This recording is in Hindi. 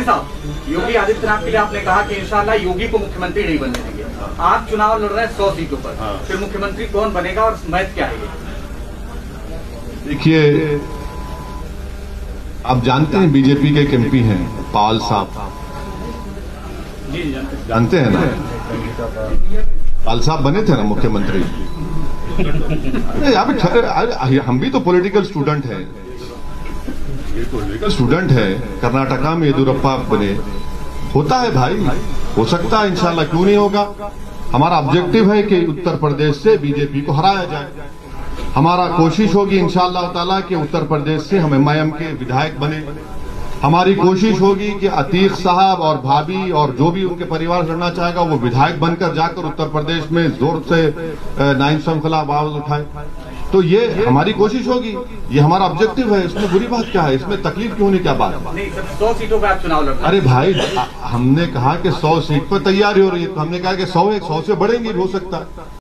साहब, योगी आदित्यनाथ के लिए आपने कहा कि इंशाल्लाह योगी को मुख्यमंत्री नहीं बनने देंगे। आप चुनाव लड़ रहे हैं 100 सीटों पर, फिर मुख्यमंत्री कौन बनेगा और मैथ क्या है? देखिए, आप जानते हैं बीजेपी के एक एमपी हैं पाल साहब, जी जानते हैं ना? पाल साहब बने थे ना मुख्यमंत्री। हम भी तो पॉलिटिकल स्टूडेंट हैं, ये पॉलिटिकल स्टूडेंट है। कर्नाटका में येदियुरप्पा बने, होता है भाई, हो सकता है इंशाल्लाह, क्यों नहीं होगा। हमारा ऑब्जेक्टिव है कि उत्तर प्रदेश से बीजेपी को हराया जाए। हमारा कोशिश होगी इंशाअल्लाह ताला कि उत्तर प्रदेश से हम एमआईएम के विधायक बने। हमारी कोशिश होगी कि अतीक साहब और भाभी और जो भी उनके परिवार लड़ना चाहेगा वो विधायक बनकर जाकर उत्तर प्रदेश में जोर से नाइंसाफी के खिलाफ आवाज उठाए। तो ये हमारी कोशिश होगी, ये हमारा ऑब्जेक्टिव है। इसमें बुरी बात क्या है, इसमें तकलीफ क्यों नहीं, क्या बात है? नहीं सर, 100 सीटों पर आप चुनाव लड़ रहे हैं। अरे भाई, हमने कहा कि 100 सीट पर तैयारी हो रही है, तो हमने कहा कि 100 से बढ़ेंगी, हो सकता है।